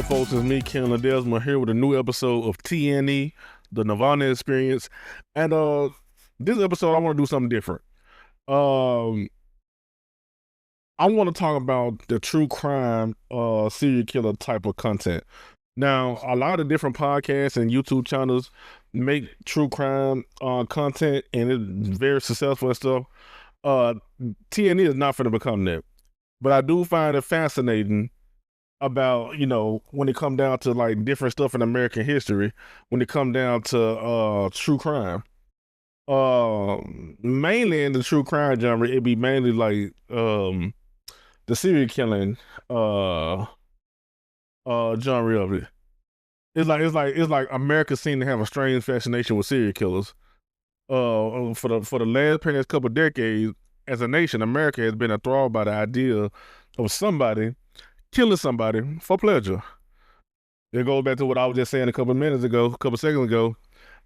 up, folks? It's me, Ken Ledesma, here with a new episode of TNE, the Nerdvana Experience. And this episode, I want to do something different. I want to talk about the true crime, serial killer type of content. Now, a lot of different podcasts and YouTube channels make true crime content, and it's very successful and stuff. TNE is not going to become that, but I do find it fascinating about, when it come down to like different stuff in American history, when it come down to true crime. Mainly in the true crime genre, it'd be mainly like the serial killing genre of it. It's like America seem to have a strange fascination with serial killers. For the last past couple of decades, as a nation, America has been enthralled by the idea of somebody killing somebody for pleasure. It goes back to what I was just saying a couple seconds ago.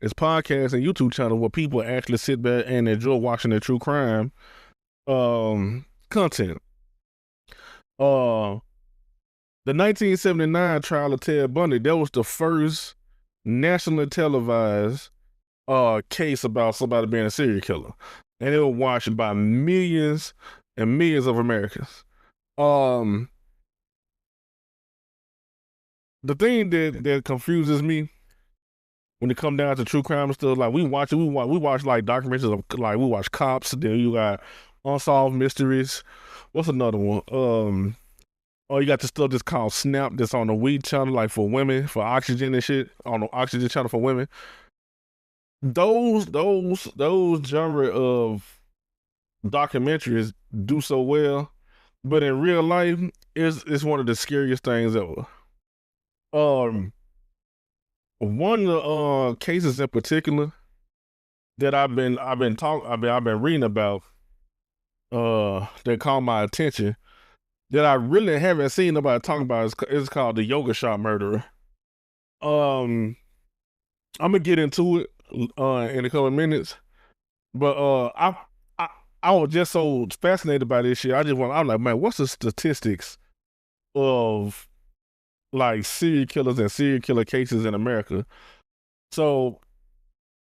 It's podcasts and YouTube channels where people actually sit back and enjoy watching their true crime content. The 1979 trial of Ted Bundy, that was the first nationally televised case about somebody being a serial killer. And it was watched by millions and millions of Americans. The thing that confuses me when it come down to true crime and stuff, like we watch like documentaries of, like, we watch Cops, then you got Unsolved Mysteries. What's another one? You got this stuff that's called Snap, that's on the Weed channel, like for women, for Oxygen and shit, on the Oxygen channel for women. Those genre of documentaries do so well, but in real life, it's one of the scariest things ever. One of the cases in particular that I've been reading about that caught my attention, that I really haven't seen nobody talk about, is called the Yoga Shop Murderer. I'm gonna get into it in a couple of minutes, but I was just so fascinated by this shit. I'm like, man, what's the statistics of like serial killers and serial killer cases in America? So,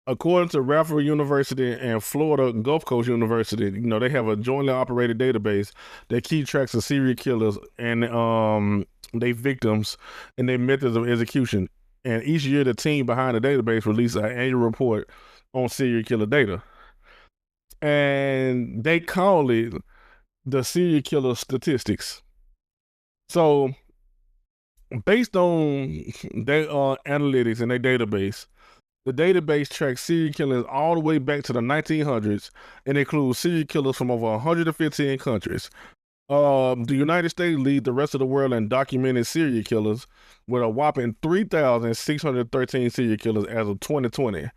according to Radford University and Florida Gulf Coast University, they have a jointly operated database that keeps tracks of serial killers and their victims and their methods of execution. And each year, the team behind the database releases an annual report on serial killer data. And they call it the serial killer statistics. So, based on their analytics and their database, the database tracks serial killers all the way back to the 1900s and includes serial killers from over 115 countries. The United States lead the rest of the world in documented serial killers with a whopping 3,613 serial killers as of 2020.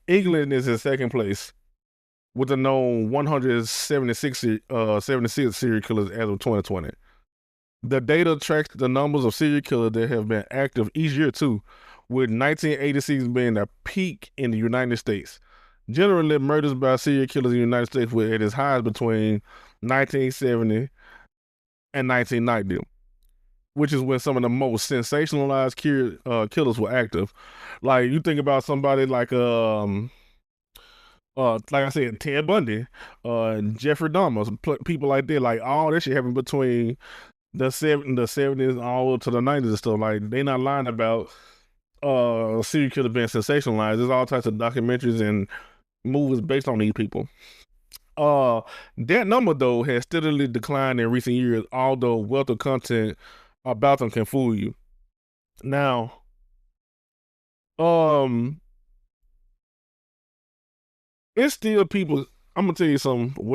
England is in second place with a known 176 serial killers as of 2020. The data tracks the numbers of serial killers that have been active each year too, with 1986 being a peak in the United States. Generally, murders by serial killers in the United States were at its highest between 1970 and 1990, which is when some of the most sensationalized killers were active. Like, you think about somebody like I said, Ted Bundy, Jeffrey Dahmer, people like that. Like, all that shit happened between the 70s all to the 90s and stuff. Like, they not lying about serial killer being sensationalized. There's all types of documentaries and movies based on these people. That number though has steadily declined in recent years, although wealth of content about them can fool you. Now, it's still people. I'm gonna tell you something. I'm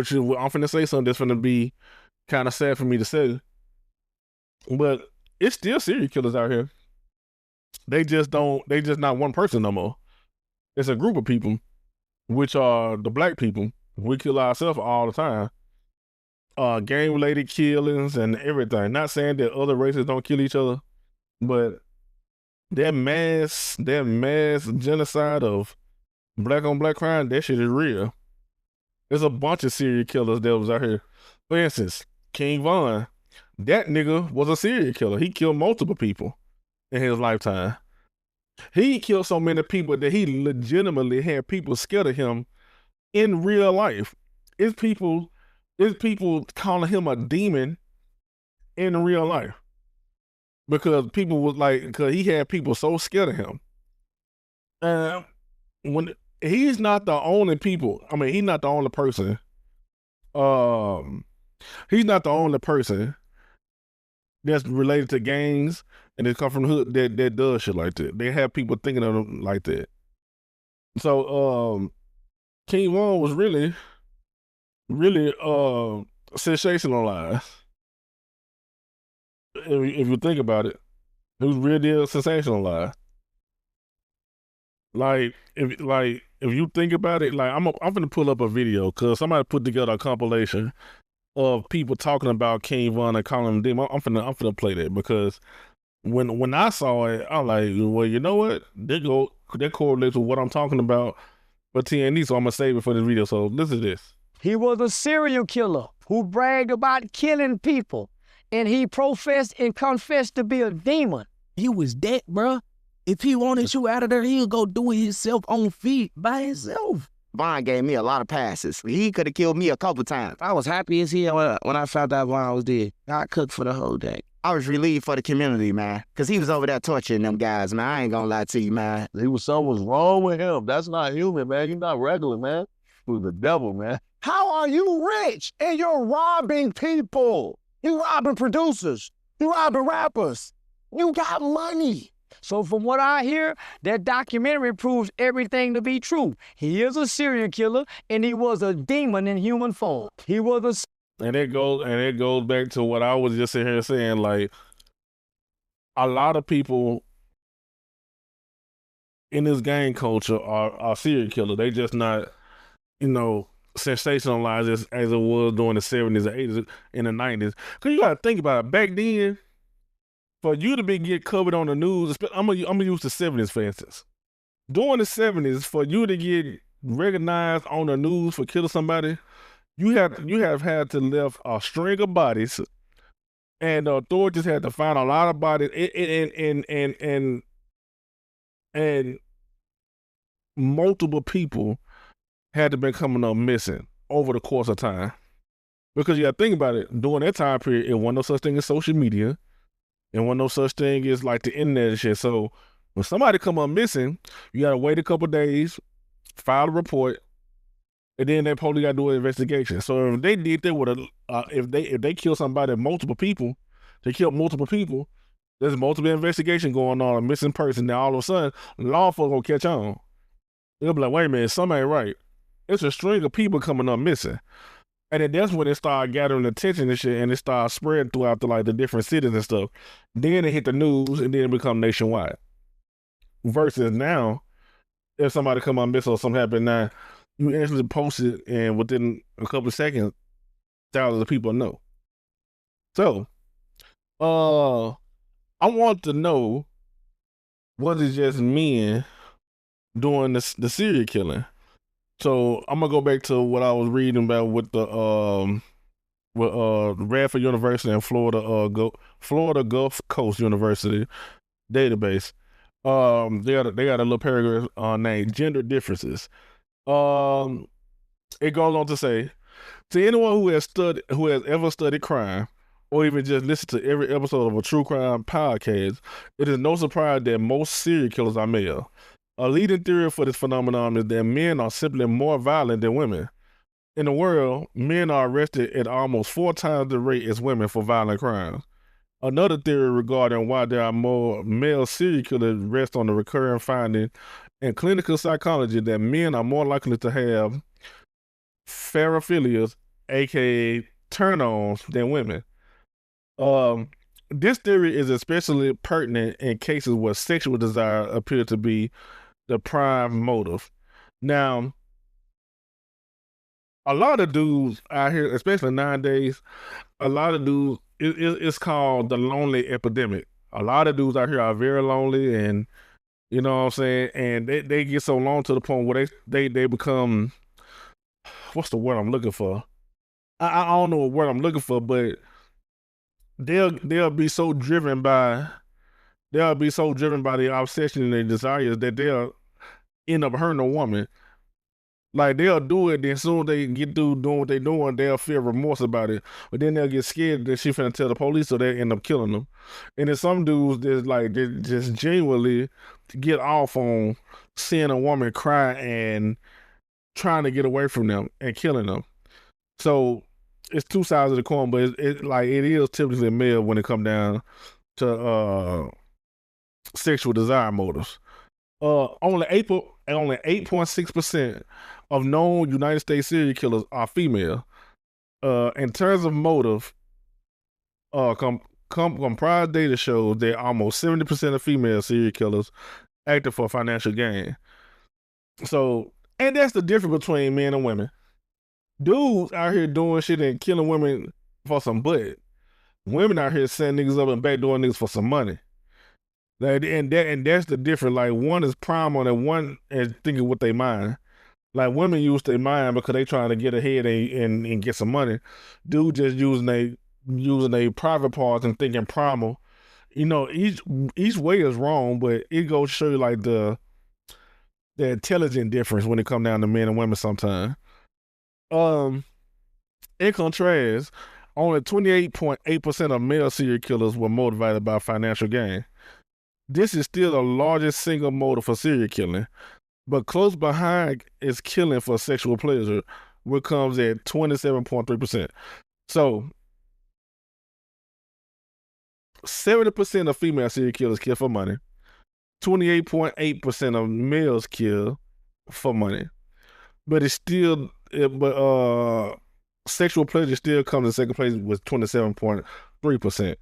finna say something that's gonna be kind of sad for me to say, but it's still serial killers out here. They just not one person no more. It's a group of people, which are the black people. We kill ourselves all the time. Gang related killings and everything. Not saying that other races don't kill each other, but that mass genocide of black on black crime, that shit is real. There's a bunch of serial killers that was out here. For instance, King Von, That nigga was a serial killer. He killed multiple people in his lifetime. He killed so many people that he legitimately had people scared of him in real life. It's people calling him a demon in real life because people was like, because he had people so scared of him. And when he's not the only people, I mean, he's not the only person. He's not the only person that's related to gangs and they come from the hood that does shit like that. They have people thinking of them like that. So King Von was really sensationalized. If you think about it, it was really sensationalized. If you think about it, like I'm gonna pull up a video because somebody put together a compilation of people talking about King Von and calling him demon. I'm finna play that because when I saw it, I'm like, well, you know what? That correlates with what I'm talking about for TND, so I'm gonna save it for this video. So listen to this. He was a serial killer who bragged about killing people, and he professed and confessed to be a demon. He was dead, bruh. If he wanted you out of there, he'll go do it himself on feet by himself. Von gave me a lot of passes. He could have killed me a couple times. I was happy as hell when I found out Von was dead. I cooked for the whole day. I was relieved for the community, man, because he was over there torturing them guys, man. I ain't gonna lie to you, man. Something was wrong with him. That's not human, man. He's not regular, man. He was the devil, man. How are you rich and you're robbing people? You robbing producers. You robbing rappers. You got money. So from what I hear, that documentary proves everything to be true. He is a serial killer, and he was a demon in human form. He was a... And it goes back to what I was just sitting here saying, like, a lot of people in this gang culture are serial killers. They just not, sensationalized as it was during the 70s and 80s and the 90s. Because you got to think about it. Back then, for you to get covered on the news, I'm gonna use the 70s for instance. During the 70s, for you to get recognized on the news for killing somebody, you have had to lift a string of bodies, and the authorities had to find a lot of bodies, and multiple people had to been coming up missing over the course of time. Because you got to think about it, during that time period, it wasn't no such thing as social media. And wasn't no such thing as like the internet and shit. So when somebody come up missing, you gotta wait a couple days, file a report, and then they probably gotta do an investigation. So if they did that with if they kill somebody, multiple people, they killed multiple people, there's multiple investigation going on, a missing person. Now all of a sudden, law enforcement gonna catch on. They'll be like, wait a minute, something ain't right. It's a string of people coming up missing. And then that's when it started gathering attention and shit, and it started spreading throughout the different cities and stuff. Then it hit the news, and then it become nationwide. Versus now, if somebody come on missing or something happen now, you instantly post it, and within a couple of seconds, thousands of people know. So, I want to know, was it just men doing the serial killing? So I'm gonna go back to what I was reading about with the Radford University and Florida Gulf Coast University database. They got a little paragraph named Gender Differences. It goes on to say, to anyone who has ever studied crime or even just listened to every episode of a true crime podcast, it is no surprise that most serial killers are male. A leading theory for this phenomenon is that men are simply more violent than women. In the world, men are arrested at almost 4 times the rate as women for violent crimes. Another theory regarding why there are more male serial killers rests on the recurring finding in clinical psychology that men are more likely to have paraphilias, aka turn-ons, than women. This theory is especially pertinent in cases where sexual desire appears to be the prime motive. Now, a lot of dudes out here, especially nowadays, a lot of dudes, it's called the lonely epidemic. A lot of dudes out here are very lonely, and you know what I'm saying, and they get so long to the point where they become, what's the word I'm looking for? I don't know what word I'm looking for, but they'll be so driven by the obsession and their desires that they'll end up hurting a woman. Like they'll do it, then soon they get through doing what they're doing, they'll feel remorse about it. But then they'll get scared that she finna tell the police, so they end up killing them. And then some dudes that's like they just genuinely get off on seeing a woman cry and trying to get away from them and killing them. So it's two sides of the coin, but it is typically male when it come down to sexual desire motives. Only 8.6% of known United States serial killers are female. In terms of motive, comprised data shows that almost 70% of female serial killers acted for financial gain. So, and that's the difference between men and women. Dudes out here doing shit and killing women for some butt. Women out here setting niggas up and backdooring niggas for some money. Like, and that's the difference. Like, one is primal and one is thinking with their mind. Like, women use their mind because they trying to get ahead and get some money. Dude just using they private parts and thinking primal. You know, each way is wrong, but it goes to show you like the intelligent difference when it come down to men and women sometimes. In contrast, only 28.8% of male serial killers were motivated by financial gain. This is still the largest single motive for serial killing, but close behind is killing for sexual pleasure, which comes at 27.3%. So 70% of female serial killers kill for money. 28.8% of males kill for money. But sexual pleasure still comes in second place with 27.3%.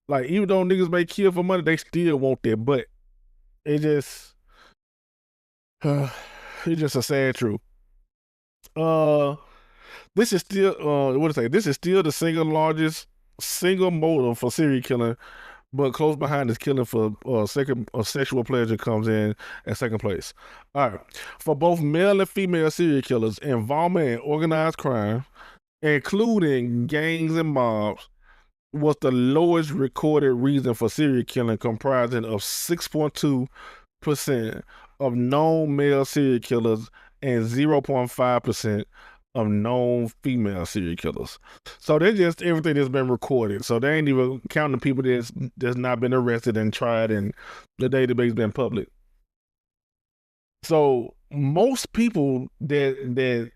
Like, even though niggas may kill for money, they still want their butt. It's just a sad truth. This is still this is still the largest single motive for serial killing, but close behind is killing for sexual pleasure comes in at second place. All right, for both male and female serial killers, involvement in organized crime, including gangs and mobs, was the lowest recorded reason for serial killing, comprising of 6.2% of known male serial killers and 0.5% of known female serial killers. So they're just everything that's been recorded. So they ain't even counting people that's not been arrested and tried and the database been public. So most people that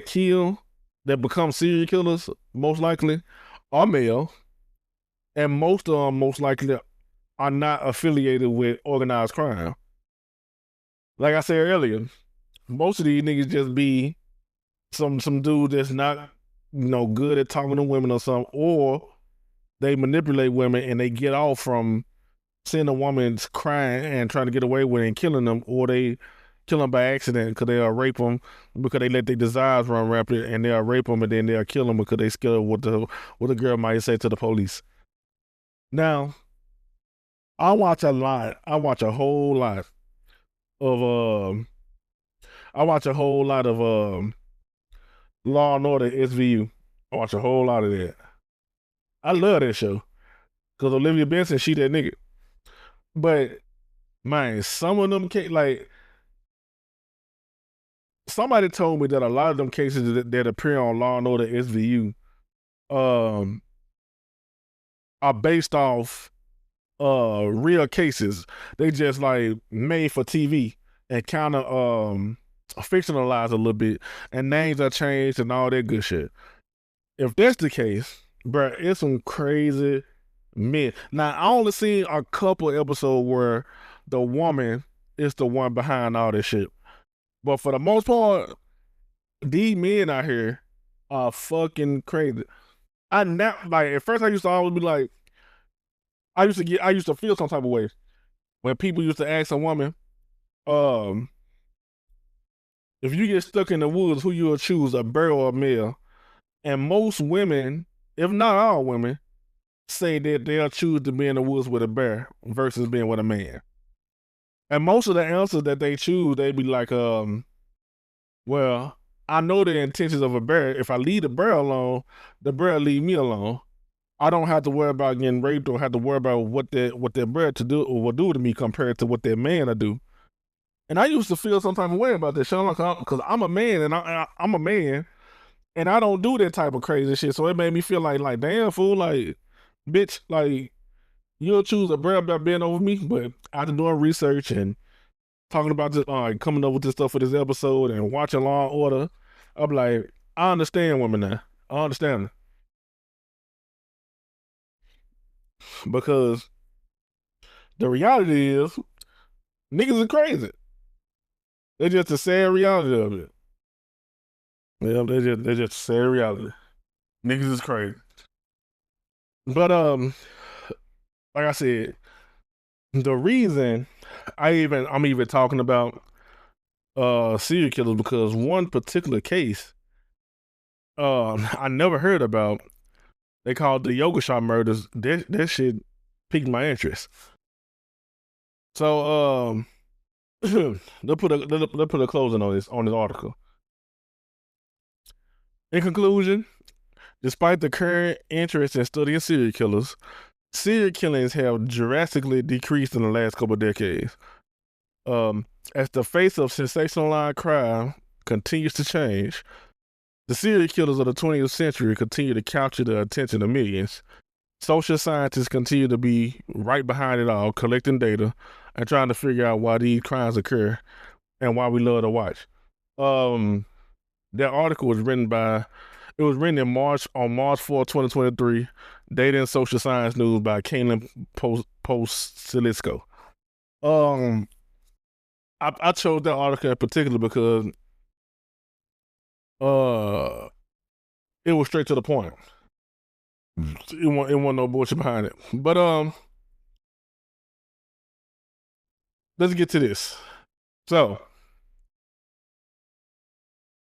kill, that become serial killers, most likely are male, and most of them most likely are not affiliated with organized crime. Like I said earlier, most of these niggas just be some dude that's not, good at talking to women or something, or they manipulate women and they get off from seeing a woman crying and trying to get away with it and killing them, or they kill them by accident because they'll rape them because they let their desires run rampant, and they'll rape them and then they'll kill them because they scared what the girl might say to the police. Now, I watch a whole lot of Law and Order SVU. I watch a whole lot of that. I love that show because Olivia Benson, she that nigga. But man, some of them like, somebody told me that a lot of them cases that appear on Law and Order SVU are based off real cases. They just like made for TV and kind of fictionalized a little bit, and names are changed and all that good shit. If that's the case, bruh, it's some crazy men. Now, I only seen a couple episodes where the woman is the one behind all this shit. But for the most part, these men out here are fucking crazy. At first I used to always be like, I used to feel some type of way when people used to ask a woman, if you get stuck in the woods, who you'll choose, a bear or a male? And most women, if not all women, say that they'll choose to be in the woods with a bear versus being with a man. And most of the answers that they choose, they be like, well, I know the intentions of a bear. If I leave the bear alone, the bear leave me alone. I don't have to worry about getting raped or have to worry about what that bread to do or will do to me compared to what that man will do. And I used to feel some type of way about that shit because I'm a man and I'm a man and I don't do that type of crazy shit. So it made me feel like damn fool, like bitch, like you'll choose a bread that bend over me. But after doing research and talking about this, coming up with this stuff for this episode and watching Law and Order, I'm like, I understand women now. I understand them. Because the reality is, niggas are crazy. They're just a sad reality of it. Yeah, they're just a sad reality. Niggas is crazy. But like I said, the reason I'm even talking about serial killers because one particular case I never heard about. They called the yoga shop murders. That shit piqued my interest. So they'll put a closing on this article. In conclusion, despite the current interest in studying serial killers, serial killings have drastically decreased in the last couple of decades. As the face of sensationalized crime continues to change, the serial killers of the 20th century continue to capture the attention of millions. Social scientists continue to be right behind it all, collecting data and trying to figure out why these crimes occur and why we love to watch. That article was written in March 4, 2023, Data and Social Science News by Ken Ledesma. I chose that article in particular because it was straight to the point. It wasn't no bullshit behind it. But let's get to this. So,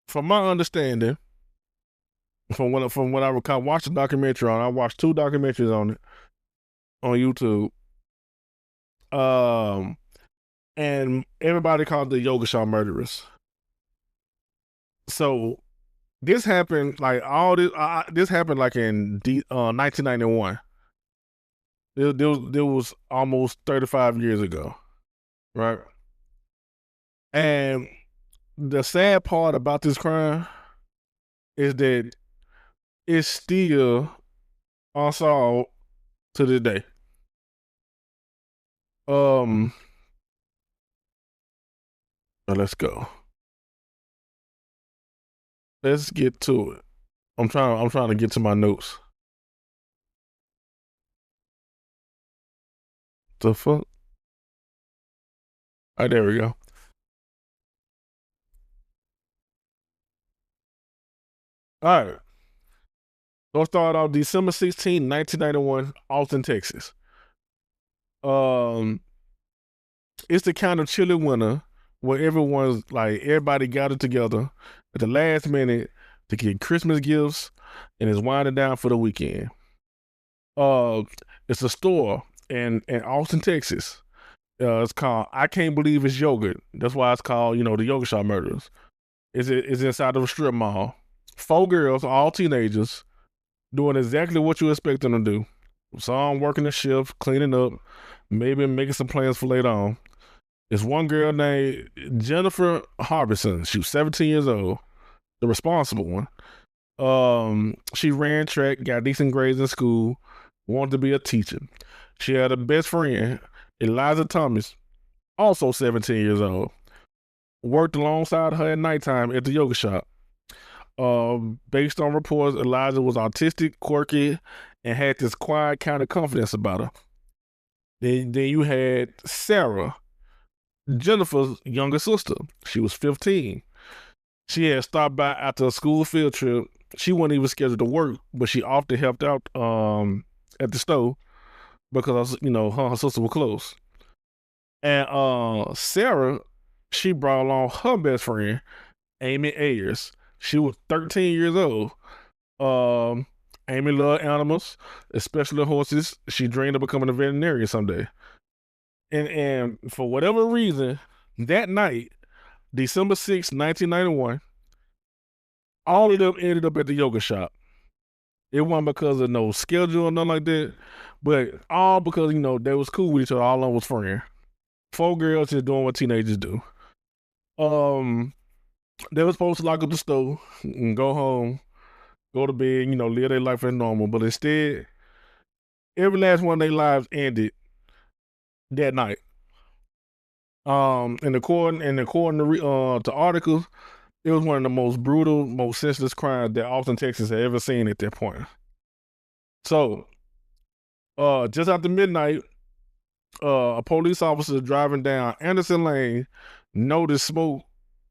from my understanding, from what I recall, watched the documentary on. I watched 2 documentaries on it on YouTube. And everybody called the yoga shop murderers. So this happened like this happened like in 1991. There was almost 35 years ago, right? And the sad part about this crime is that it's still unsolved to this day. Let's go. Let's get to it. I'm trying to get to my notes. The fuck? All right, there we go. All right. So let's start off December 16, 1991, Austin, Texas. It's the kind of chilly winter where everybody gathered together at the last minute to get Christmas gifts and is winding down for the weekend. It's a store in Austin, Texas. It's called I Can't Believe It's Yogurt. That's why it's called, the Yoga Shop Murders. It's inside of a strip mall. 4 girls, all teenagers, doing exactly what you expect them to do. Some working the shift, cleaning up, maybe making some plans for later on. There's one girl named Jennifer Harbison. She was 17 years old, the responsible one. She ran track, got decent grades in school, wanted to be a teacher. She had a best friend, Eliza Thomas, also 17 years old. Worked alongside her at nighttime at the yoga shop. Based on reports, Eliza was autistic, quirky, and had this quiet kind of confidence about her. Then you had Sarah, Jennifer's younger sister. She was 15. She had stopped by after a school field trip. She wasn't even scheduled to work, but she often helped out at the store because her and her sister were close. And Sarah, she brought along her best friend, Amy Ayers. She was 13 years old. Amy loved animals, especially horses. She dreamed of becoming a veterinarian someday. And for whatever reason, that night, December 6, 1991, all of them ended up at the yoga shop. It wasn't because of no schedule or nothing like that, but all because, they was cool with each other. All of them was friends. 4 girls just doing what teenagers do. They were supposed to lock up the store and go home, go to bed, live their life as normal. But instead, every last one of their lives ended that night. According to articles, it was one of the most brutal, most senseless crimes that Austin, Texas had ever seen at that point. So, just after midnight, a police officer driving down Anderson Lane noticed smoke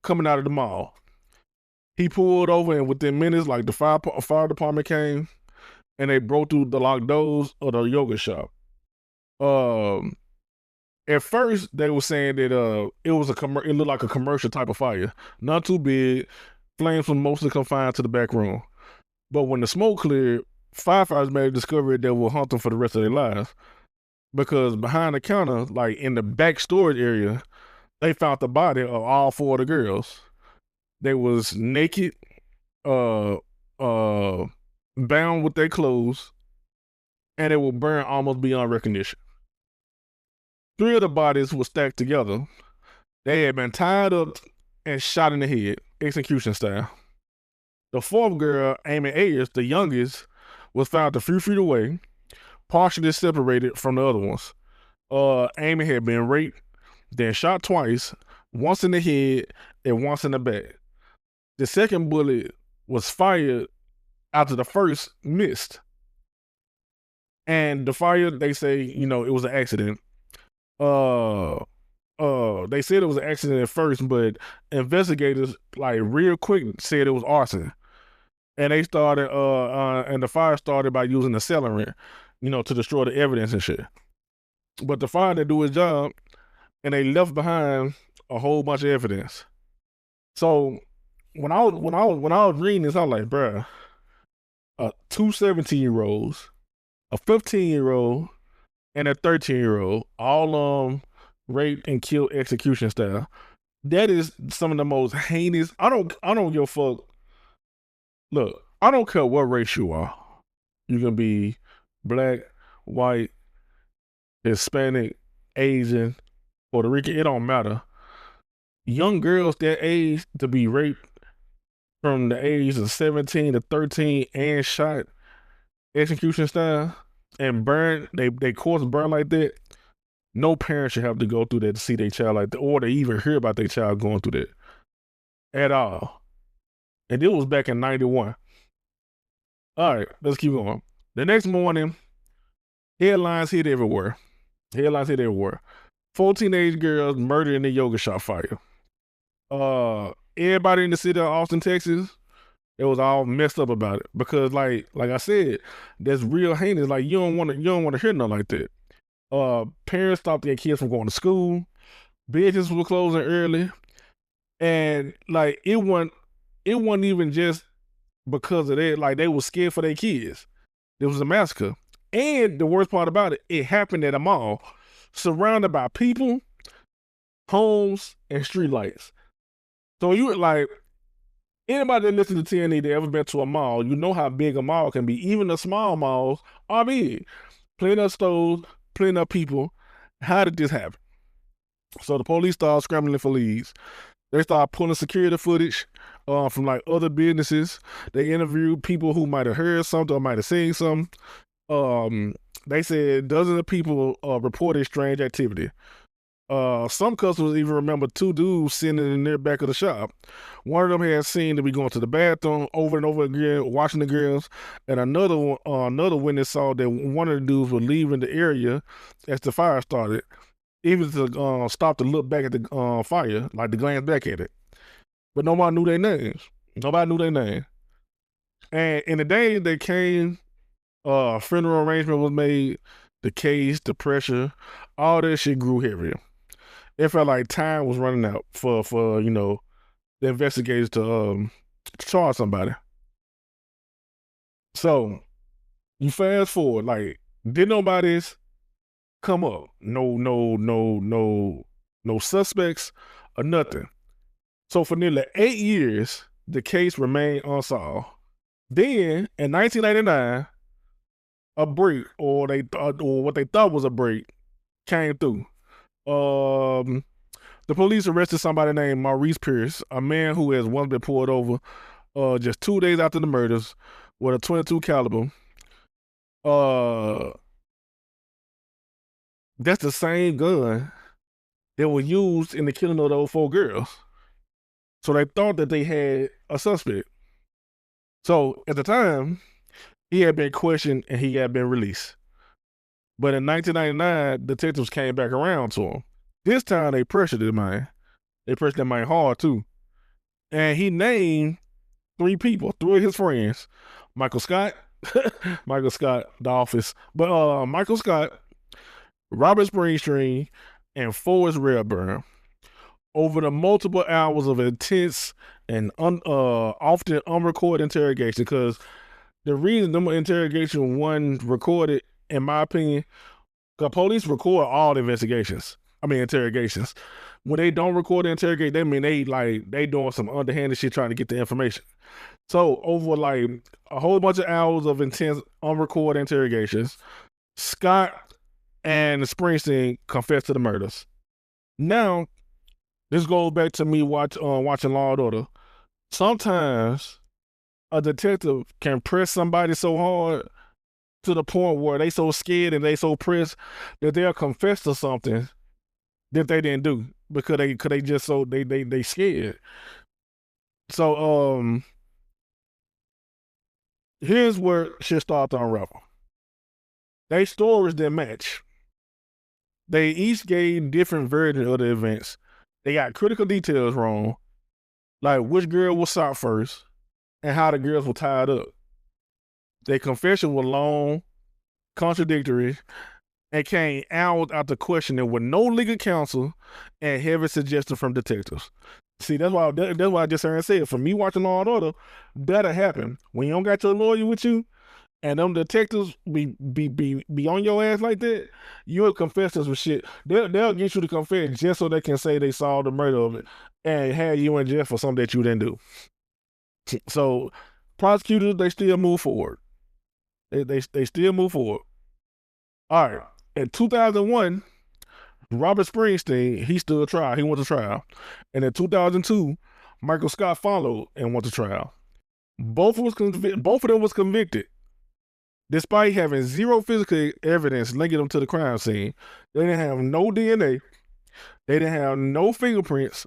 coming out of the mall. He pulled over, and within minutes, like the fire department came, and they broke through the locked doors of the yoga shop. At first, they were saying that it looked like a commercial type of fire, not too big. Flames were mostly confined to the back room. But when the smoke cleared, firefighters made a discovery that will haunt them for the rest of their lives. Because behind the counter, like in the back storage area, they found the body of all 4 of the girls. They was naked, bound with their clothes, and they were burned almost beyond recognition. 3 of the bodies were stacked together. They had been tied up and shot in the head, execution style. The 4th girl, Amy Ayers, the youngest, was found a few feet away, partially separated from the other ones. Amy had been raped, then shot twice, once in the head and once in the back. The second bullet was fired after the first missed. And the fire, they say, it was an accident. They said it was an accident at first, but investigators, like real quick, said it was arson. And they started, and the fire started by using the accelerant, to destroy the evidence and shit. But the fire didn't do its job, and they left behind a whole bunch of evidence. So when I was reading this, I was like, bruh, 2 17-year-olds, a 15-year-old, and a 13-year-old, all raped and killed execution style. That is some of the most heinous. I don't give a fuck. Look, I don't care what race you are. You can be black, white, Hispanic, Asian, Puerto Rican. It don't matter. Young girls that age to be raped from the age of 17 to 13 and shot execution style and burned, they corpse burned like that. No parent should have to go through that to see their child like that, or to even hear about their child going through that at all. And it was back in 91. All right, let's keep going. The next morning, headlines hit everywhere. 4 teenage girls murdered in the yoga shop fire. Everybody in the city of Austin, Texas, it was all messed up about it because, like I said, that's real heinous. Like you don't want to hear nothing like that. Parents stopped their kids from going to school. Businesses were closing early, and like it wasn't even just because of that. Like they were scared for their kids. It was a massacre, and the worst part about it, it happened at a mall, surrounded by people, homes, and streetlights. So you like anybody that listens to TNE that ever been to a mall, you know how big a mall can be. Even the small malls are big. Plenty of stores, plenty of people. How did this happen? So the police started scrambling for leads. They started pulling security footage from like other businesses. They interviewed people who might have heard something or might have seen something. They said dozens of people reported strange activity. Some customers even remember 2 dudes sitting in the back of the shop. One of them had seen to be going to the bathroom over and over again, watching the girls, and another witness saw that one of the dudes was leaving the area as the fire started, even to stop to look back at the fire, like to glance back at it. But nobody knew their names. And in the days that came, funeral arrangement was made, the case, the pressure, all that shit grew heavier. It felt like time was running out for the investigators to charge somebody. So you fast forward, like did nobody's come up? No suspects or nothing. So for nearly 8 years, the case remained unsolved. Then in 1989, a break, or what they thought was a break, came through. The police arrested somebody named Maurice Pierce, a man who has once been pulled over just 2 days after the murders with a .22 caliber. That's the same gun that was used in the killing of those 4 girls. So they thought that they had a suspect. So at the time, he had been questioned and he had been released. But in 1999, detectives came back around to him. This time they pressured him, man. They pressured him hard too. And he named 3 people, 3 of his friends. Michael Scott, Michael Scott, The Office. But Michael Scott, Robert Springsteen, and Forrest Redburn. Over the multiple hours of intense and often unrecorded interrogation, because the reason them interrogation wasn't recorded, in my opinion, the police record all the interrogations. When they don't record the interrogation, they mean they doing some underhanded shit trying to get the information. So over like a whole bunch of hours of intense unrecorded interrogations, Scott and Springsteen confessed to the murders. Now, this goes back to me watching Law and Order. Sometimes a detective can press somebody so hard to the point where they so scared and they so pressed that they'll confess to something that they didn't do because they just so they scared. So here's where shit starts to unravel. They stories didn't match. They each gave different versions of the events. They got critical details wrong, like which girl was shot first and how the girls were tied up. Their confession was long, contradictory, and came hours after questioning with no legal counsel and heavy suggestion from detectives. See, that's why I just heard said. For me watching Law and Order, that'll happen when you don't got your lawyer with you, and them detectives be on your ass like that. You'll confess us with shit. They'll get you to confess just so they can say they saw the murder of it and have you in jail for something that you didn't do. So prosecutors, they still move forward. They still move forward. All right. In 2001, Robert Springsteen, he stood trial. He went to trial. And in 2002, Michael Scott followed and went to trial. Both of them was convicted. Despite having zero physical evidence linking them to the crime scene, they didn't have no DNA, they didn't have no fingerprints,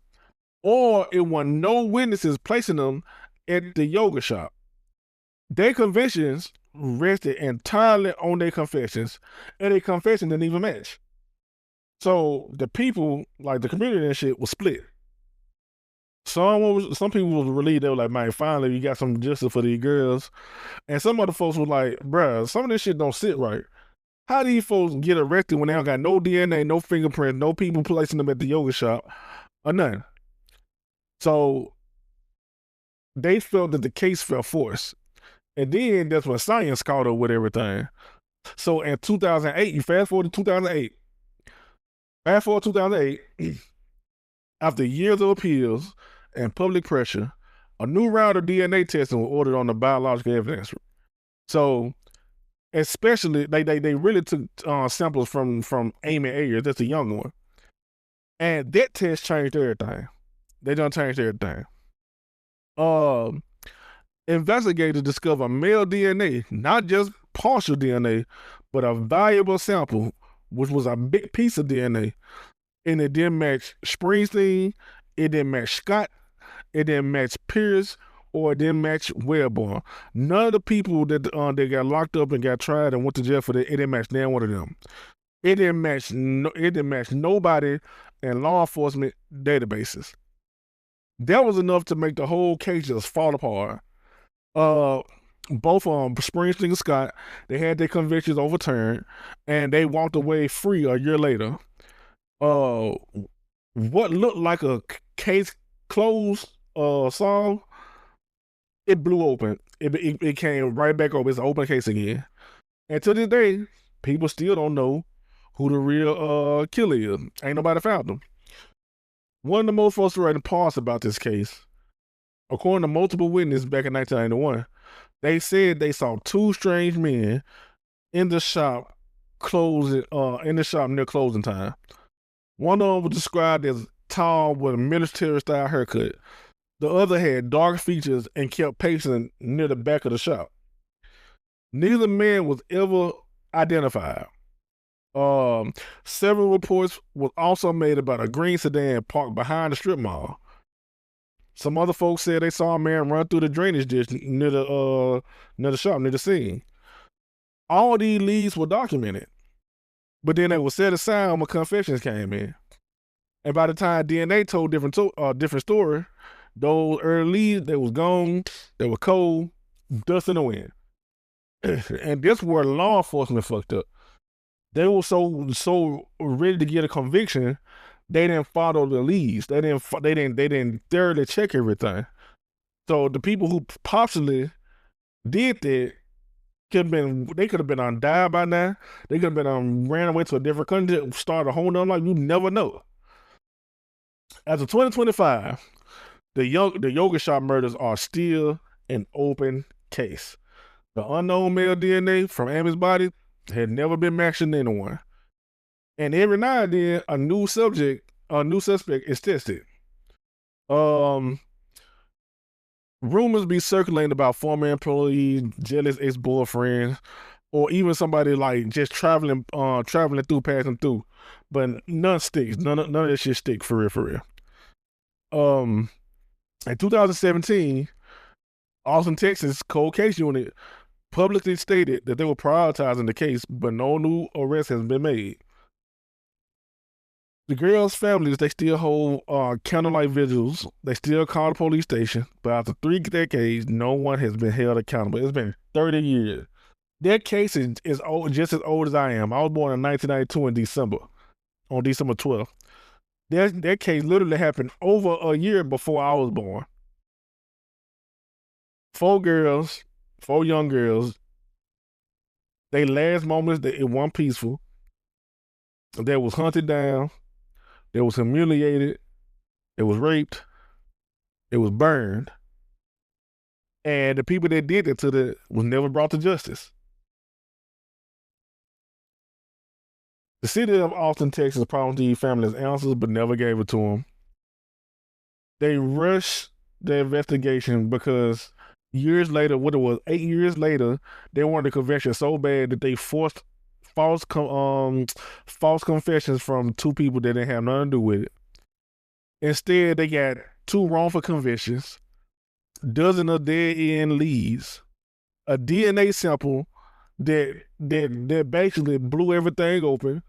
or it was no witnesses placing them at the yoga shop. Their convictions rested entirely on their confessions, and their confession didn't even match. So the people, like the community and shit, was split. Some people was relieved. They were like, man, finally you got some justice for these girls. And some other folks were like, bruh, some of this shit don't sit right. How do these folks get arrested when they don't got no DNA, no fingerprint, no people placing them at the yoga shop, or nothing? So they felt that the case fell forced. And then that's when science caught up with everything. So in 2008, you fast forward to 2008. Fast forward to 2008, after years of appeals and public pressure, a new round of DNA testing was ordered on the biological evidence. So, especially, they really took samples from Amy Ayers, that's the younger one. And that test changed everything. They done changed everything. Investigators discovered male DNA, not just partial DNA, but a valuable sample, which was a big piece of DNA. And it didn't match Springsteen, it didn't match Scott, it didn't match Pierce, or it didn't match Wellborn. None of the people that they got locked up and got tried and went to jail for that, it didn't match neither one of them. It didn't match nobody in law enforcement databases. That was enough to make the whole case just fall apart. Both Springsteen and Scott, they had their convictions overturned, and they walked away free a year later. What looked like a case closed song, it blew open. It came right back open. It's an open case again. And to this day, people still don't know who the real killer is. Ain't nobody found him. One of the most frustrating parts about this case, according to multiple witnesses back in 1991, They said they saw two strange men in the shop near closing time. One of them was described as tall with a military style haircut. The other had dark features and kept pacing near the back of the shop. Neither man was ever identified. Several reports were also made about a green sedan parked behind the strip mall. Some other folks said they saw a man run through the drainage ditch near the shop, near the scene. All these leads were documented, but then they were set aside when confessions came in. And by the time DNA told different story, those early leads, they was gone, they were cold, dust in the wind. And this where law enforcement fucked up. They were so ready to get a conviction, they didn't follow the leads. They didn't thoroughly check everything. So the people who possibly did that could have been on died by now. They could have been ran away to a different country, started a whole nother life. You never know. As of 2025, the yoga shop murders are still an open case. The unknown male DNA from Amy's body had never been matched to anyone. And every now and then, a new suspect is tested. Rumors be circulating about former employees, jealous ex-boyfriends, or even somebody like just traveling through, passing through. But none sticks. None of that shit stick for real. In 2017, Austin, Texas Cold Case Unit publicly stated that they were prioritizing the case, but no new arrest has been made. The girls' families, they still hold candlelight vigils. They still call the police station, but after 3 decades, no one has been held accountable. It's been 30 years. Their case is old, just as old as I am. I was born in 1992 on December 12th. Their case literally happened over a year before I was born. 4 young girls, their last moments, it weren't peaceful. They was hunted down. They was humiliated. It was raped. It was burned. And the people that did it was never brought to justice. The city of Austin, Texas promised these families answers, but never gave it to them. They rushed the investigation because years later, 8 years later, they wanted a conviction so bad that they forced false confessions from 2 people that didn't have nothing to do with it. Instead, they got 2 wrongful convictions, dozens of dead-end leads, a DNA sample that basically blew everything open.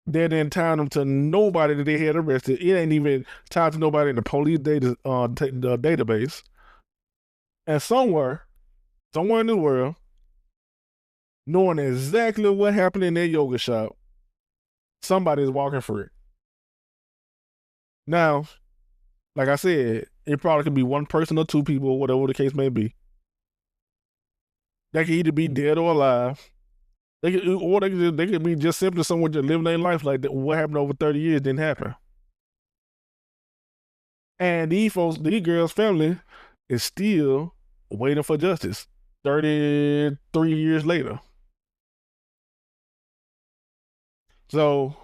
That didn't tie them to nobody that they had arrested. It ain't even tied to nobody in the police database. And somewhere in the world, knowing exactly what happened in their yoga shop, somebody's walking free. Now, like I said, it probably could be 1 person or 2 people, or whatever the case may be. They could either be dead or alive. They could be just simply someone just living their life like that. What happened over 30 years didn't happen. And these girls' family is still waiting for justice 33 years later. So,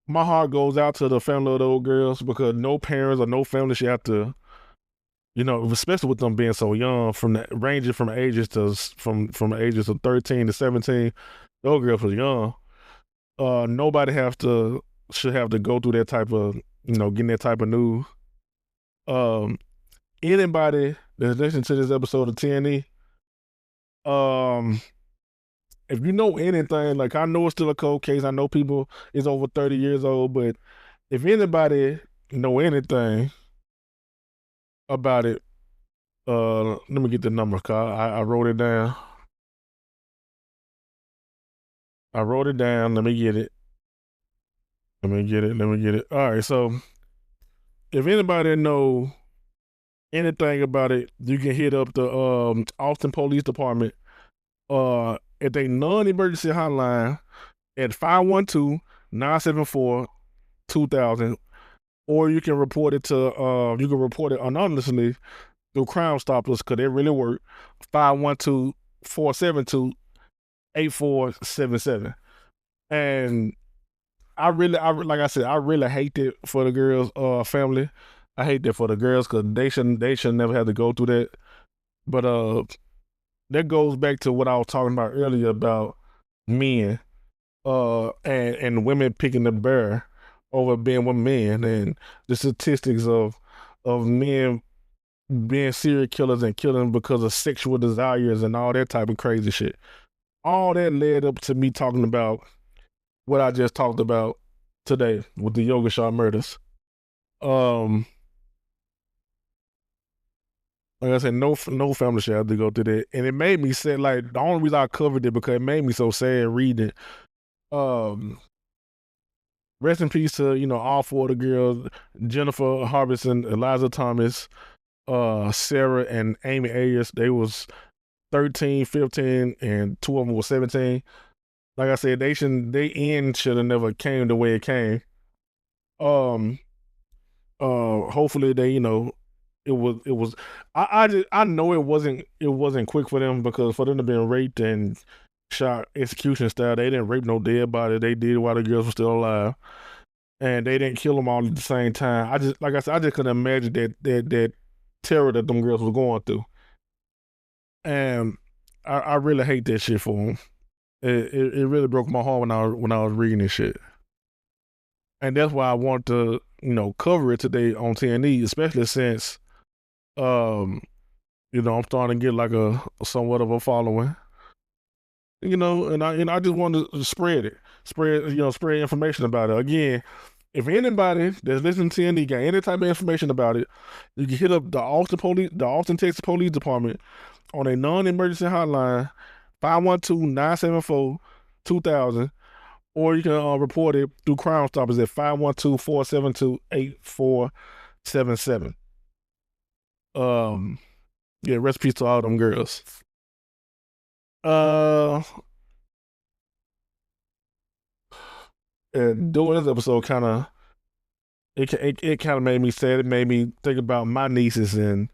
my heart goes out to the family of those girls, because no parents or no family should have to, especially with them being so young, ranging from the ages of 13 to 17, those girls were young. Nobody should have to go through that type of, getting that type of news. Anybody that's listening to this episode of TNE, if you know anything, like, I know it's still a cold case. I know people is over 30 years old, but if anybody know anything about it, let me get the number, cause I wrote it down. Let me get it. All right, so if anybody know anything about it, you can hit up the Austin Police Department at their non-emergency hotline at 512-974-2000. or you can report it to anonymously through Crime Stoppers, because they really work. 512-472-8477. And like I said, I really hate it for the girls' family. I hate that for the girls, because they should never have to go through that. But that goes back to what I was talking about earlier about men and women picking the bear over being with men, and the statistics of men being serial killers and killing because of sexual desires and all that type of crazy shit. All that led up to me talking about what I just talked about today with the Yoga Shaw murders. Like I said, no family should have to go through that. And it made me sad. Like, the only reason I covered it because it made me so sad reading. Rest in peace to, all four of the girls, Jennifer Harbison, Eliza Thomas, Sarah and Amy Ayers. They was 13, 15, and two of them were 17. Like I said, they end should have never came the way it came. Hopefully they, it was I know it wasn't quick for them, because for them to be raped and shot execution style, they didn't rape no dead body. They did while the girls were still alive, and they didn't kill them all at the same time. I just couldn't imagine that terror that them girls was going through, and I really hate that shit for them. It really broke my heart when I was reading this shit, and that's why I want to cover it today on TNE, especially since I'm starting to get like a somewhat of a following, and I just want to spread information about it. Again, if anybody that's listening to TNE got any type of information about it, you can hit up the Austin, Texas Police Department on a non-emergency hotline, 512-974-2000, or you can report it through Crime Stoppers at 512-472-8477. Yeah, rest in peace to all them girls. And doing this episode kind of made me sad. It made me think about my nieces, and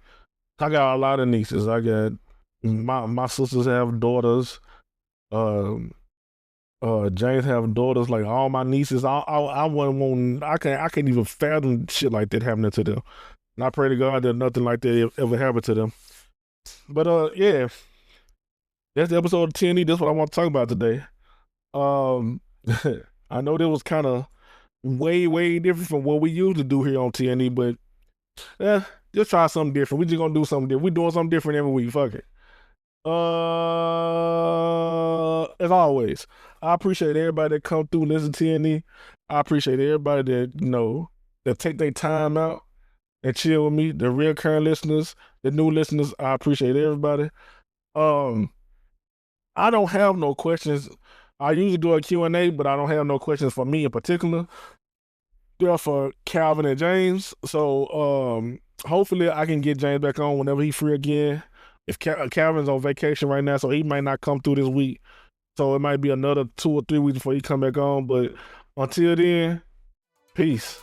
I got a lot of nieces. I got my sisters have daughters. James have daughters. Like, all my nieces, I wouldn't want. I can't even fathom shit like that happening to them. And I pray to God that nothing like that ever happened to them. But yeah, that's the episode of TNE. That's what I want to talk about today. I know that was kind of way different from what we usually do here on TNE, but just try something different. We just gonna do something different. We doing something different every week. Fuck it. As always, I appreciate everybody that come through and listen to TNE. I appreciate everybody that that take their time out and chill with me. The real current listeners, the new listeners, I appreciate everybody. I don't have no questions. I usually do a Q&A, but I don't have no questions for me in particular. They're for Calvin and James. So hopefully I can get James back on whenever he's free again. If Calvin's on vacation right now, so he might not come through this week. So it might be another 2 or 3 weeks before he come back on. But until then, peace.